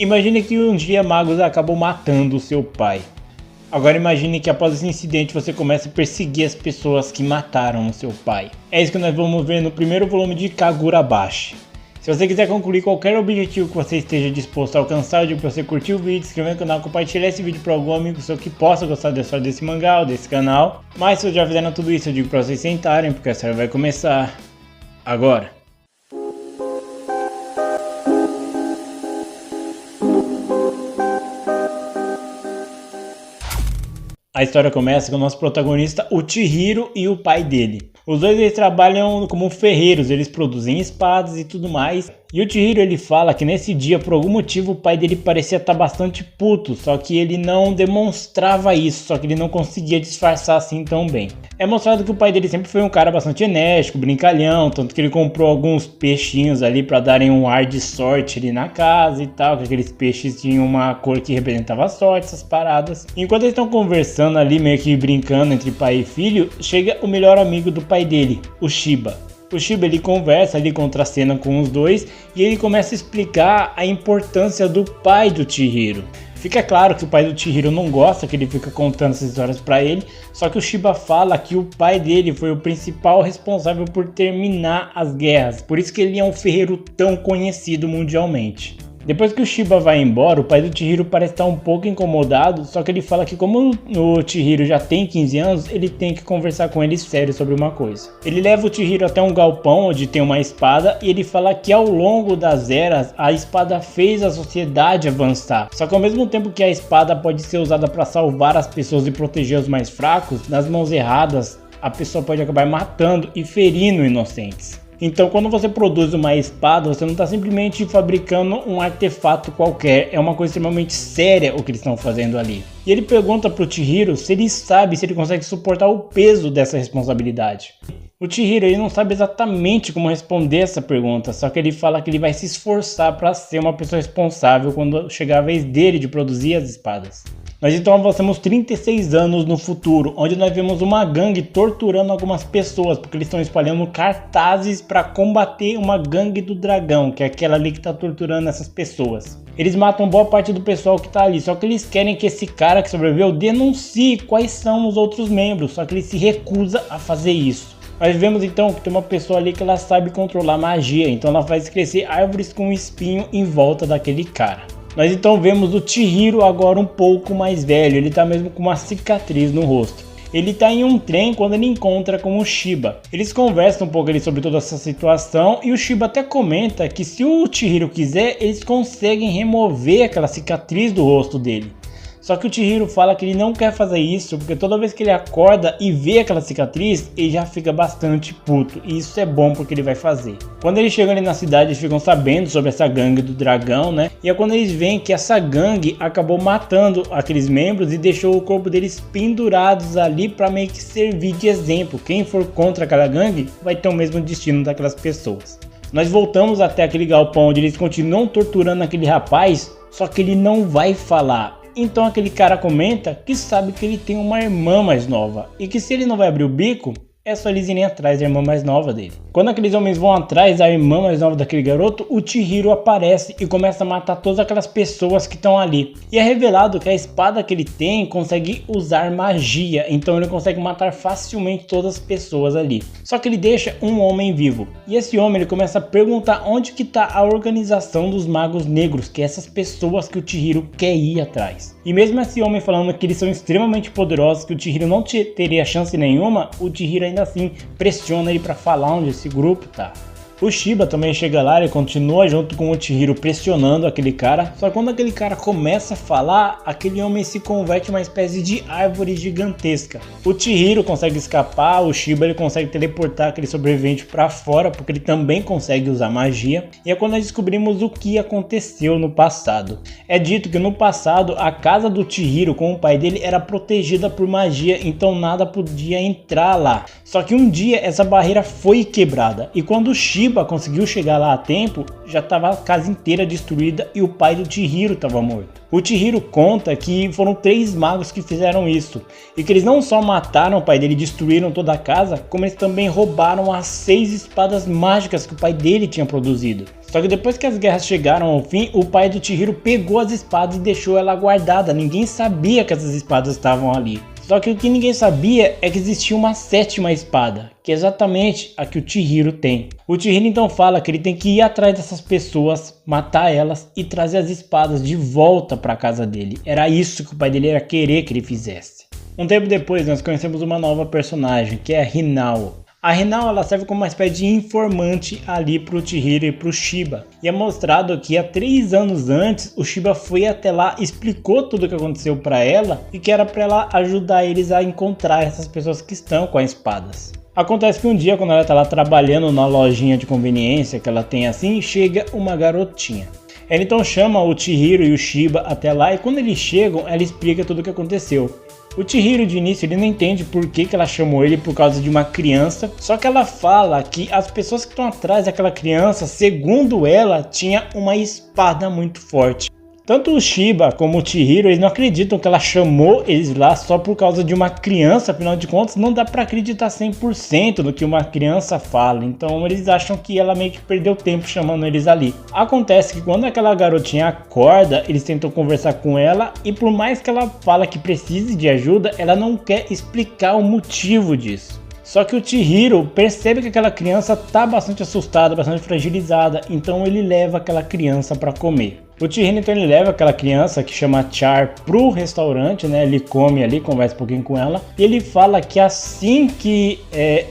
Imagine que um dia Magus acabou matando o seu pai. Agora imagine que após esse incidente você comece a perseguir as pessoas que mataram o seu pai. É isso que nós vamos ver no primeiro volume de Kagurabashi. Se você quiser concluir qualquer objetivo que você esteja disposto a alcançar, eu digo para você curtir o vídeo, se inscrever no canal, compartilhar esse vídeo para algum amigo seu que possa gostar da história desse mangá ou desse canal. Mas se vocês já fizeram tudo isso, eu digo para vocês sentarem, porque a série vai começar agora. A história começa com o nosso protagonista, o Chihiro, e o pai dele. Os dois eles trabalham como ferreiros, eles produzem espadas e tudo mais. E o Chihiro ele fala que nesse dia, por algum motivo, o pai dele parecia estar bastante puto, só que ele não demonstrava isso, só que ele não conseguia disfarçar assim tão bem. É mostrado que o pai dele sempre foi um cara bastante enérgico, brincalhão, tanto que ele comprou alguns peixinhos ali para darem um ar de sorte ali na casa e tal, que aqueles peixes tinham uma cor que representava a sorte, essas paradas. Enquanto eles estão conversando ali, meio que brincando entre pai e filho, chega o melhor amigo do pai dele, o Shiba. O Shiba ele conversa ali, contracena com os dois e ele começa a explicar a importância do pai do Chihiro. Fica claro que o pai do Chihiro não gosta que ele fica contando essas histórias pra ele, só que o Shiba fala que o pai dele foi o principal responsável por terminar as guerras, por isso que ele é um ferreiro tão conhecido mundialmente. Depois que o Shiba vai embora, o pai do Chihiro parece estar um pouco incomodado, só que ele fala que como o Chihiro já tem 15 anos, ele tem que conversar com ele sério sobre uma coisa. Ele leva o Chihiro até um galpão onde tem uma espada e ele fala que ao longo das eras, a espada fez a sociedade avançar. Só que ao mesmo tempo que a espada pode ser usada para salvar as pessoas e proteger os mais fracos, nas mãos erradas, a pessoa pode acabar matando e ferindo inocentes. Então quando você produz uma espada, você não está simplesmente fabricando um artefato qualquer, é uma coisa extremamente séria o que eles estão fazendo ali. E ele pergunta para o Chihiro se ele sabe, se ele consegue suportar o peso dessa responsabilidade. O Chihiro ele não sabe exatamente como responder essa pergunta, só que ele fala que ele vai se esforçar para ser uma pessoa responsável quando chegar a vez dele de produzir as espadas. Nós então avançamos 36 anos no futuro, onde nós vemos uma gangue torturando algumas pessoas, porque eles estão espalhando cartazes para combater uma gangue do dragão, que é aquela ali que está torturando essas pessoas. Eles matam boa parte do pessoal que está ali, só que eles querem que esse cara que sobreviveu denuncie quais são os outros membros, só que ele se recusa a fazer isso. Nós vemos então que tem uma pessoa ali que ela sabe controlar magia, então ela faz crescer árvores com espinho em volta daquele cara. Nós então vemos o Chihiro agora um pouco mais velho, ele tá mesmo com uma cicatriz no rosto. Ele tá em um trem quando ele encontra com o Shiba. Eles conversam um pouco ali sobre toda essa situação e o Shiba até comenta que se o Chihiro quiser, eles conseguem remover aquela cicatriz do rosto dele. Só que o Chihiro fala que ele não quer fazer isso porque toda vez que ele acorda e vê aquela cicatriz, ele já fica bastante puto. E isso é bom porque ele vai fazer. Quando eles chegam ali na cidade, eles ficam sabendo sobre essa gangue do dragão, né? E é quando eles veem que essa gangue acabou matando aqueles membros e deixou o corpo deles pendurados ali para meio que servir de exemplo. Quem for contra aquela gangue vai ter o mesmo destino daquelas pessoas. Nós voltamos até aquele galpão onde eles continuam torturando aquele rapaz, só que ele não vai falar. Então aquele cara comenta que sabe que ele tem uma irmã mais nova e que se ele não vai abrir o bico, é só eles irem atrás da irmã mais nova dele. Quando aqueles homens vão atrás da irmã mais nova daquele garoto, o Chihiro aparece e começa a matar todas aquelas pessoas que estão ali. E é revelado que a espada que ele tem consegue usar magia, então ele consegue matar facilmente todas as pessoas ali. Só que ele deixa um homem vivo. E esse homem ele começa a perguntar onde que está a organização dos magos negros, que é essas pessoas que o Chihiro quer ir atrás. E mesmo esse homem falando que eles são extremamente poderosos, que o Chihiro não teria chance nenhuma, o Chihiro ainda assim pressiona ele para falar onde esse grupo tá. O Shiba também chega lá e continua junto com o Chihiro pressionando aquele cara. Só que quando aquele cara começa a falar, aquele homem se converte em uma espécie de árvore gigantesca. O Chihiro consegue escapar, o Shiba ele consegue teleportar aquele sobrevivente para fora, porque ele também consegue usar magia. E é quando nós descobrimos o que aconteceu no passado. É dito que no passado a casa do Chihiro com o pai dele era protegida por magia, então nada podia entrar lá. Só que um dia essa barreira foi quebrada e quando o Shiba Shiba conseguiu chegar lá a tempo, já estava a casa inteira destruída e o pai do Chihiro estava morto. O Chihiro conta que foram 3 magos que fizeram isso, e que eles não só mataram o pai dele e destruíram toda a casa, como eles também roubaram as 6 espadas mágicas que o pai dele tinha produzido. Só que depois que as guerras chegaram ao fim, o pai do Chihiro pegou as espadas e deixou ela guardada, ninguém sabia que essas espadas estavam ali. Só que o que ninguém sabia é que existia uma 7ª espada, que é exatamente a que o Chihiro tem. O Chihiro então fala que ele tem que ir atrás dessas pessoas, matar elas e trazer as espadas de volta para a casa dele. Era isso que o pai dele ia querer que ele fizesse. Um tempo depois nós conhecemos uma nova personagem, que é a Hinao. A Hinao ela serve como uma espécie de informante ali pro Chihiro e pro Shiba. E é mostrado que há 3 anos antes o Shiba foi até lá, explicou tudo o que aconteceu para ela e que era para ela ajudar eles a encontrar essas pessoas que estão com as espadas. Acontece que um dia, quando ela tá lá trabalhando na lojinha de conveniência que ela tem assim, chega uma garotinha. Ela então chama o Chihiro e o Shiba até lá e quando eles chegam ela explica tudo o que aconteceu. O Chihiro de início ele não entende por que ela chamou ele por causa de uma criança, só que ela fala que as pessoas que estão atrás daquela criança, segundo ela, tinha uma espada muito forte. Tanto o Shiba como o Chihiro, eles não acreditam que ela chamou eles lá só por causa de uma criança, afinal de contas não dá pra acreditar 100% no que uma criança fala, então eles acham que ela meio que perdeu tempo chamando eles ali. Acontece que quando aquela garotinha acorda, eles tentam conversar com ela e por mais que ela fala que precise de ajuda, ela não quer explicar o motivo disso. Só que o Chihiro percebe que aquela criança tá bastante assustada, bastante fragilizada, então ele leva aquela criança para comer. O Chihiro então ele leva aquela criança que chama Char pro restaurante, né? Ele come ali, conversa um pouquinho com ela e ele fala que assim que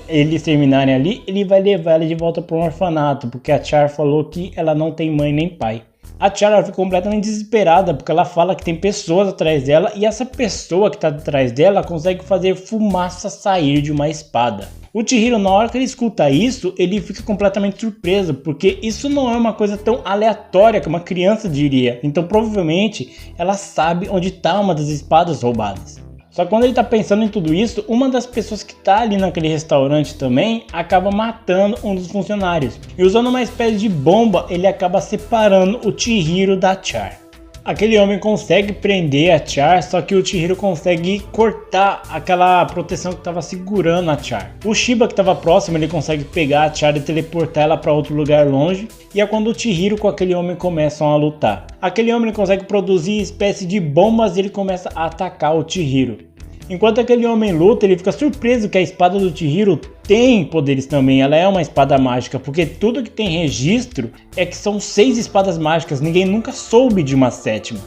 eles terminarem ali, ele vai levar ela de volta para um orfanato, porque a Char falou que ela não tem mãe nem pai. A Char fica completamente desesperada porque ela fala que tem pessoas atrás dela e essa pessoa que está atrás dela consegue fazer fumaça sair de uma espada. O Chihiro, na hora que ele escuta isso, ele fica completamente surpreso, porque isso não é uma coisa tão aleatória que uma criança diria. Então provavelmente ela sabe onde está uma das espadas roubadas. Só que quando ele tá pensando em tudo isso, uma das pessoas que tá ali naquele restaurante também acaba matando um dos funcionários. E usando uma espécie de bomba, ele acaba separando o Chihiro da Char. Aquele homem consegue prender a Char, só que o Chihiro consegue cortar aquela proteção que estava segurando a Char. O Shiba que estava próximo, ele consegue pegar a Char e teleportar ela para outro lugar longe. E é quando o Chihiro com aquele homem começam a lutar. Aquele homem consegue produzir espécie de bombas e ele começa a atacar o Chihiro. Enquanto aquele homem luta, ele fica surpreso que a espada do Chihiro tem poderes também. Ela é uma espada mágica, porque tudo que tem registro é que são 6 espadas mágicas. Ninguém nunca soube de uma 7ª.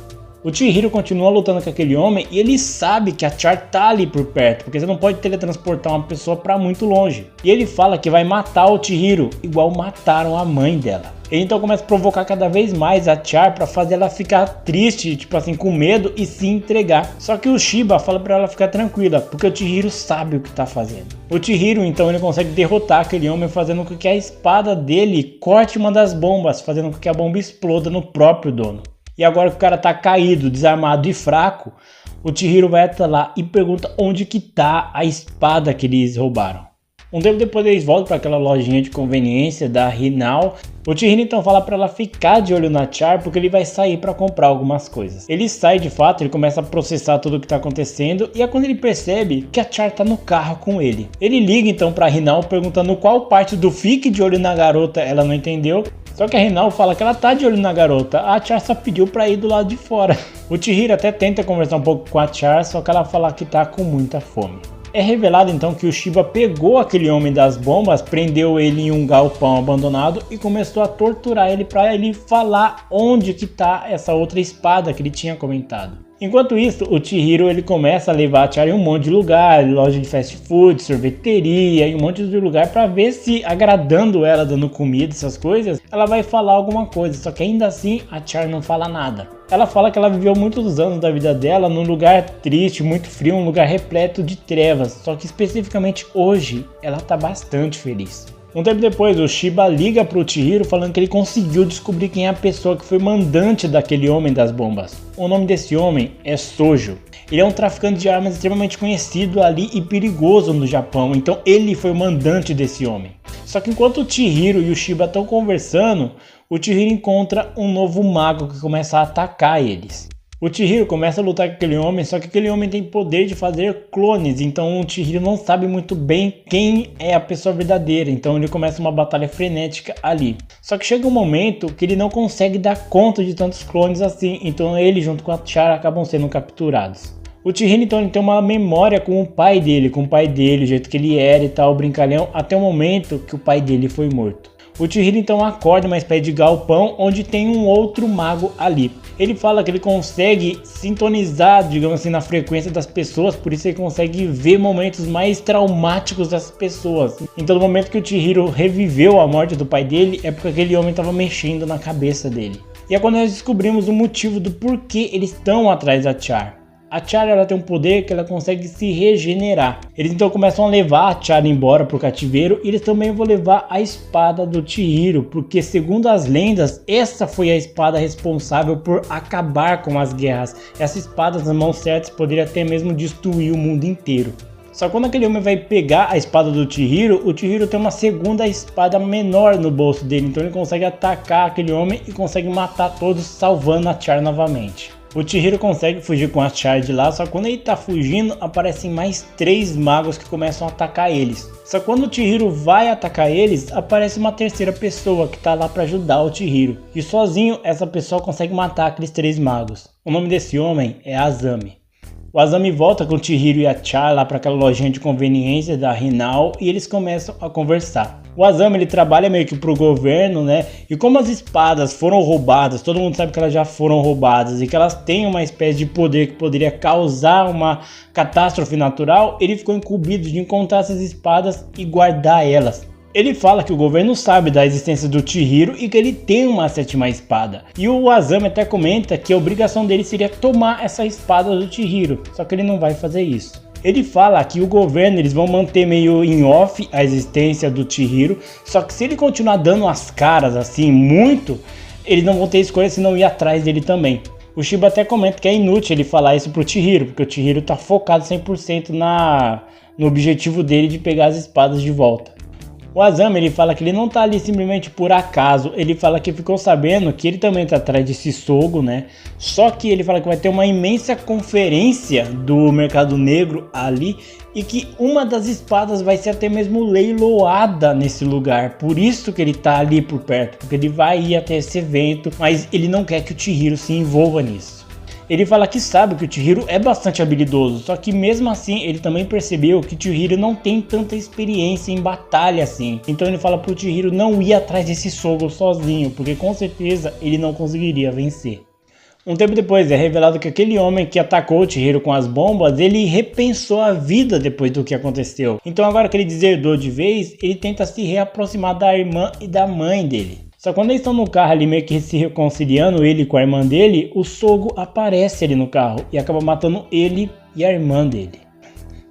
O Chihiro continua lutando com aquele homem e ele sabe que a Char tá ali por perto, porque você não pode teletransportar uma pessoa para muito longe. E ele fala que vai matar o Chihiro, igual mataram a mãe dela. Ele então começa a provocar cada vez mais a Char para fazer ela ficar triste, tipo assim, com medo e se entregar. Só que o Shiba fala para ela ficar tranquila, porque o Chihiro sabe o que tá fazendo. O Chihiro então ele consegue derrotar aquele homem fazendo com que a espada dele corte uma das bombas, fazendo com que a bomba exploda no próprio dono. E agora que o cara tá caído, desarmado e fraco, o Chihiro vai até lá e pergunta onde que tá a espada que eles roubaram. Um tempo depois eles voltam para aquela lojinha de conveniência da Hinao. O Chihiro então fala para ela ficar de olho na Char porque ele vai sair para comprar algumas coisas. Ele sai de fato, ele começa a processar tudo o que está acontecendo e é quando ele percebe que a Char tá no carro com ele. Ele liga então para Hinao perguntando qual parte do fique de olho na garota ela não entendeu. Só que a Hinao fala que ela tá de olho na garota, a Char só pediu pra ir do lado de fora. O Chihiro até tenta conversar um pouco com a Char, só que ela fala que tá com muita fome. É revelado então que o Shiba pegou aquele homem das bombas, prendeu ele em um galpão abandonado e começou a torturar ele para ele falar onde que tá essa outra espada que ele tinha comentado. Enquanto isso, o Chihiro ele começa a levar a Char em um monte de lugar, loja de fast food, sorveteria e um monte de lugar para ver se agradando ela, dando comida, essas coisas, ela vai falar alguma coisa, só que ainda assim a Char não fala nada. Ela fala que ela viveu muitos anos da vida dela num lugar triste, muito frio, um lugar repleto de trevas, só que especificamente hoje ela tá bastante feliz. Um tempo depois, o Shiba liga pro Chihiro falando que ele conseguiu descobrir quem é a pessoa que foi mandante daquele homem das bombas. O nome desse homem é Sojo. Ele é um traficante de armas extremamente conhecido ali e perigoso no Japão, então ele foi o mandante desse homem. Só que enquanto o Chihiro e o Shiba estão conversando, o Chihiro encontra um novo mago que começa a atacar eles. O Chihiro começa a lutar com aquele homem, só que aquele homem tem poder de fazer clones, então o Chihiro não sabe muito bem quem é a pessoa verdadeira, então ele começa uma batalha frenética ali. Só que chega um momento que ele não consegue dar conta de tantos clones assim, então ele junto com a Char acabam sendo capturados. O Chihiro então ele tem uma memória com o pai dele, o jeito que ele era e tal, brincalhão, até o momento que o pai dele foi morto. O Chihiro então acorda uma espécie de galpão onde tem um outro mago ali. Ele fala que ele consegue sintonizar, digamos assim, na frequência das pessoas, por isso ele consegue ver momentos mais traumáticos das pessoas. Então no momento que o Chihiro reviveu a morte do pai dele, é porque aquele homem estava mexendo na cabeça dele. E é quando nós descobrimos o motivo do porquê eles estão atrás da Char. A Char ela tem um poder que ela consegue se regenerar. Eles então começam a levar a Char embora pro cativeiro e eles também vão levar a espada do Chihiro, porque segundo as lendas, essa foi a espada responsável por acabar com as guerras. Essa espada nas mãos certas poderia até mesmo destruir o mundo inteiro. Só que quando aquele homem vai pegar a espada do Chihiro, o Chihiro tem uma segunda espada menor no bolso dele, então ele consegue atacar aquele homem e consegue matar todos, salvando a Char novamente. O Chihiro consegue fugir com a Char de lá, só que quando ele tá fugindo, aparecem mais 3 magos que começam a atacar eles. Só que quando o Chihiro vai atacar eles, aparece uma terceira pessoa que tá lá para ajudar o Chihiro. E sozinho, essa pessoa consegue matar aqueles 3 magos. O nome desse homem é Azami. O Azami volta com o Chihiro e a Char lá para aquela lojinha de conveniência da Hinao e eles começam a conversar. O Azami ele trabalha meio que pro governo, né? E como as espadas foram roubadas, todo mundo sabe que elas já foram roubadas e que elas têm uma espécie de poder que poderia causar uma catástrofe natural, ele ficou incumbido de encontrar essas espadas e guardar elas. Ele fala que o governo sabe da existência do Chihiro e que ele tem uma 7ª espada. E o Azami até comenta que a obrigação dele seria tomar essa espada do Chihiro, só que ele não vai fazer isso. Ele fala que o governo eles vão manter meio em off a existência do Chihiro, só que se ele continuar dando as caras assim muito, eles não vão ter escolha senão ir atrás dele também. O Shiba até comenta que é inútil ele falar isso pro Chihiro, porque o Chihiro tá focado 100% no objetivo dele de pegar as espadas de volta. O Azami ele fala que ele não tá ali simplesmente por acaso, ele fala que ficou sabendo que ele também tá atrás desse Sogo, né? Só que ele fala que vai ter uma imensa conferência do mercado negro ali e que uma das espadas vai ser até mesmo leiloada nesse lugar. Por isso que ele tá ali por perto, porque ele vai ir até esse evento, mas ele não quer que o Chihiro se envolva nisso. Ele fala que sabe que o Chihiro é bastante habilidoso, só que mesmo assim ele também percebeu que o Chihiro não tem tanta experiência em batalha assim. Então ele fala pro Chihiro não ir atrás desse Sogo sozinho, porque com certeza ele não conseguiria vencer. Um tempo depois é revelado que aquele homem que atacou o Chihiro com as bombas, ele repensou a vida depois do que aconteceu. Então agora que ele deserdou de vez, ele tenta se reaproximar da irmã e da mãe dele. Só que quando eles estão no carro ali meio que se reconciliando, ele com a irmã dele, o Sogo aparece ali no carro e acaba matando ele e a irmã dele.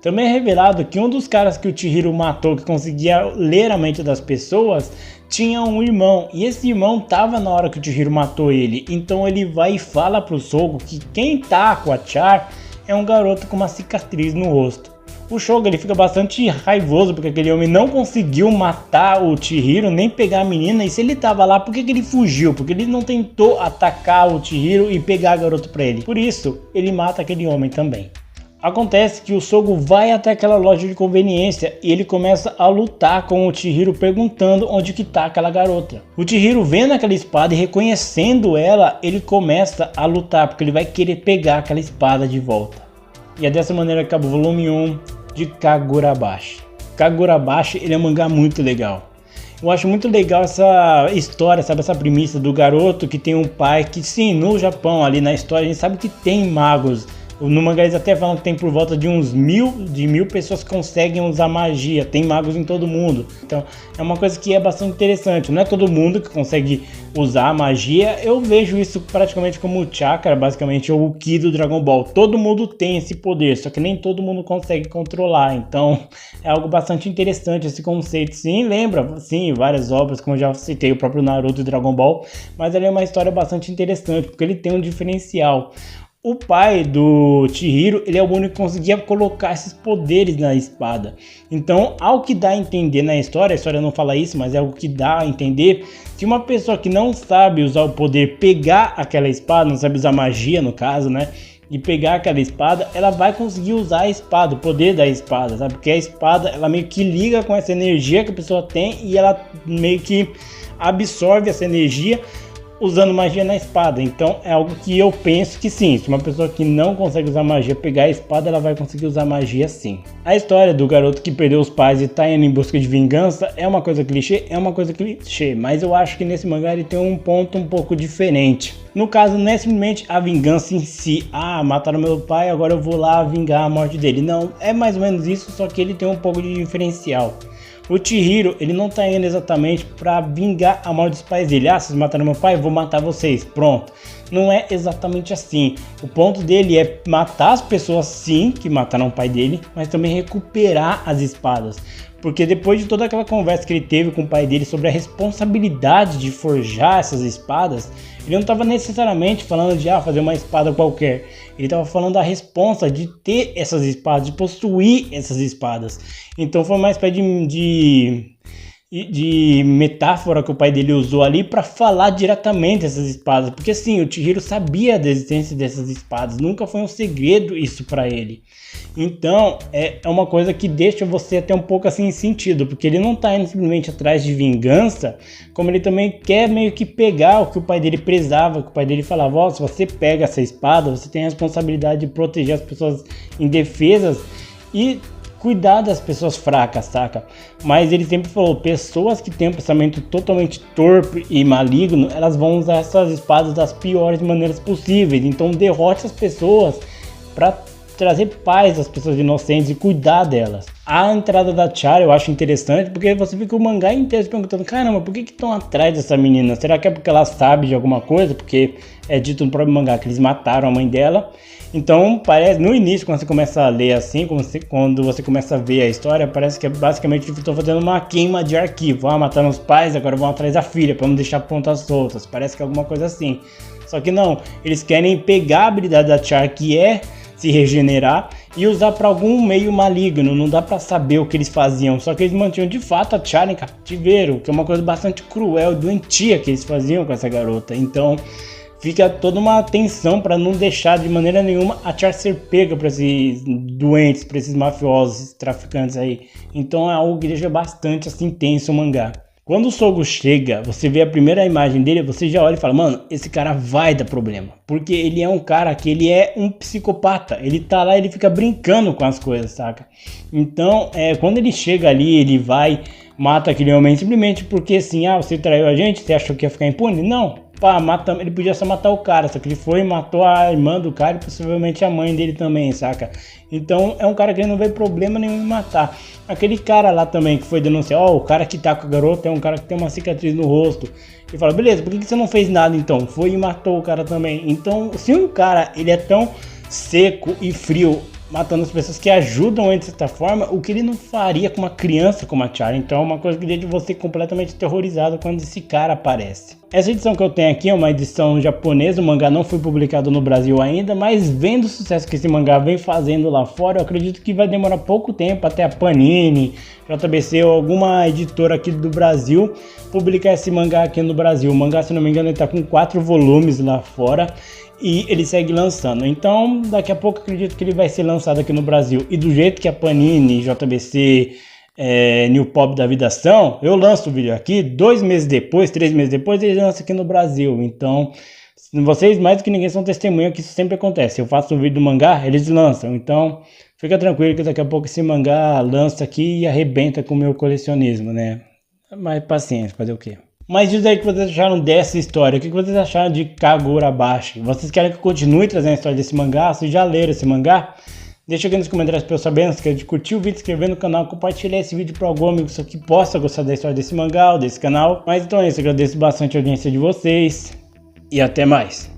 Também é revelado que um dos caras que o Chihiro matou, que conseguia ler a mente das pessoas, tinha um irmão. E esse irmão tava na hora que o Chihiro matou ele. Então ele vai e fala pro Sogo que quem tá com a Char é um garoto com uma cicatriz no rosto. O Shogo ele fica bastante raivoso porque aquele homem não conseguiu matar o Chihiro, nem pegar a menina. E se ele tava lá, por que ele fugiu? Porque ele não tentou atacar o Chihiro e pegar a garota pra ele. Por isso, ele mata aquele homem também. Acontece que o Sogo vai até aquela loja de conveniência e ele começa a lutar com o Chihiro perguntando onde que tá aquela garota. O Chihiro vendo aquela espada e reconhecendo ela, ele começa a lutar porque ele vai querer pegar aquela espada de volta. E é dessa maneira que acaba o volume 1 de Kagurabashi. Kagurabashi ele é um mangá muito legal. Eu acho muito legal essa história, sabe, essa premissa do garoto que tem um pai que sim, no Japão ali na história a gente sabe que tem magos No mangá eles até falam que tem por volta de uns mil pessoas que conseguem usar magia. Tem magos em todo mundo. Então é uma coisa que é bastante interessante. Não é todo mundo que consegue usar a magia. Eu vejo isso praticamente como o chakra, basicamente, ou o ki do Dragon Ball. Todo mundo tem esse poder, só que nem todo mundo consegue controlar. Então é algo bastante interessante esse conceito. Sim, lembra, sim, várias obras, como eu já citei, o próprio Naruto e Dragon Ball. Mas ele é uma história bastante interessante, porque ele tem um diferencial. O pai do Chihiro, ele é o único que conseguia colocar esses poderes na espada. Então, ao que dá a entender na história, a história não fala isso, mas é algo que dá a entender, se uma pessoa que não sabe usar o poder pegar aquela espada, não sabe usar magia no caso, né? E pegar aquela espada, ela vai conseguir usar a espada, o poder da espada, sabe? Porque a espada, ela meio que liga com essa energia que a pessoa tem e ela meio que absorve essa energia usando magia na espada. Então é algo que eu penso que sim, se uma pessoa que não consegue usar magia pegar a espada, ela vai conseguir usar magia sim. A história do garoto que perdeu os pais e tá indo em busca de vingança é uma coisa clichê? É uma coisa clichê, mas eu acho que nesse mangá ele tem um ponto um pouco diferente. No caso, não é simplesmente a vingança em si. Ah, mataram meu pai, agora eu vou lá vingar a morte dele. Não, é mais ou menos isso, só que ele tem um pouco de diferencial. O Chihiro, ele não tá indo exatamente para vingar a morte dos pais dele. Ah, vocês mataram meu pai, eu vou matar vocês. Pronto. Não é exatamente assim. O ponto dele é matar as pessoas sim, que mataram o pai dele, mas também recuperar as espadas. Porque depois de toda aquela conversa que ele teve com o pai dele sobre a responsabilidade de forjar essas espadas, ele não estava necessariamente falando de fazer uma espada qualquer. Ele estava falando da responsa de ter essas espadas, de possuir essas espadas. Então foi uma espécie de metáfora que o pai dele usou ali para falar diretamente dessas espadas, porque sim, o Chihiro sabia da existência dessas espadas, nunca foi um segredo isso para ele. Então é uma coisa que deixa você até um pouco assim em sentido, porque ele não tá indo simplesmente atrás de vingança, como ele também quer meio que pegar o que o pai dele prezava, que o pai dele falava, se você pega essa espada, você tem a responsabilidade de proteger as pessoas indefesas e cuidar das pessoas fracas, saca? Mas ele sempre falou, pessoas que têm um pensamento totalmente torpe e maligno, elas vão usar essas espadas das piores maneiras possíveis. Então derrote as pessoas para trazer paz às pessoas inocentes e cuidar delas. A entrada da Chara eu acho interessante, porque você fica o mangá inteiro se perguntando, caramba, por que estão atrás dessa menina? Será que é porque ela sabe de alguma coisa? Porque é dito no próprio mangá que eles mataram a mãe dela. Então, parece, no início, quando você começa a ler assim, quando você começa a ver a história, parece que é basicamente que estou fazendo uma queima de arquivo. Mataram os pais, agora vão atrás da filha, para não deixar pontas soltas. Parece que é alguma coisa assim. Só que não, eles querem pegar a habilidade da Char, que é se regenerar, e usar para algum meio maligno. Não dá para saber o que eles faziam, só que eles mantinham de fato a Char em cativeiro, que é uma coisa bastante cruel e doentia que eles faziam com essa garota. Então fica toda uma tensão para não deixar de maneira nenhuma a Char ser pega para esses doentes, para esses mafiosos, esses traficantes aí. Então é algo que deixa bastante assim tenso o mangá. Quando o Sogo chega, você vê a primeira imagem dele, você já olha e fala, mano, esse cara vai dar problema. Porque ele é um cara que ele é um psicopata. Ele tá lá, ele fica brincando com as coisas, saca? Então, quando ele chega ali, ele vai, mata aquele homem simplesmente porque assim, você traiu a gente, você achou que ia ficar impune? Não. Ele podia só matar o cara, só que ele foi e matou a irmã do cara e possivelmente a mãe dele também, saca? Então é um cara que ele não vê problema nenhum em matar. Aquele cara lá também que foi denunciar, o cara que tá com a garota é um cara que tem uma cicatriz no rosto. Ele fala, beleza, por que você não fez nada então? Foi e matou o cara também. Então, se um cara ele é tão seco e frio, matando as pessoas que ajudam ele de certa forma, o que ele não faria com uma criança como a Char? Então é uma coisa que deixa você completamente aterrorizado quando esse cara aparece. Essa edição que eu tenho aqui é uma edição japonesa, o mangá não foi publicado no Brasil ainda, mas vendo o sucesso que esse mangá vem fazendo lá fora, eu acredito que vai demorar pouco tempo até a Panini, JBC ou alguma editora aqui do Brasil publicar esse mangá aqui no Brasil. O mangá, se não me engano, ele tá com 4 volumes lá fora. E ele segue lançando, então daqui a pouco acredito que ele vai ser lançado aqui no Brasil. E do jeito que a Panini, JBC, New Pop da vida são, eu lanço o vídeo aqui, 2 meses depois, 3 meses depois, ele lança aqui no Brasil. Então vocês mais do que ninguém são testemunha que isso sempre acontece. Eu faço um vídeo do mangá, eles lançam. Então fica tranquilo que daqui a pouco esse mangá lança aqui e arrebenta com o meu colecionismo, né? Mas paciência, fazer o quê? Mas diz aí o que vocês acharam dessa história, o que vocês acharam de Kagurabashi? Vocês querem que eu continue trazendo a história desse mangá? Vocês já leram esse mangá? Deixa aqui nos comentários para eu saber, não esqueça de curtir o vídeo, se inscrever no canal, compartilhar esse vídeo para algum amigo que possa gostar da história desse mangá ou desse canal. Mas então é isso, agradeço bastante a audiência de vocês e até mais.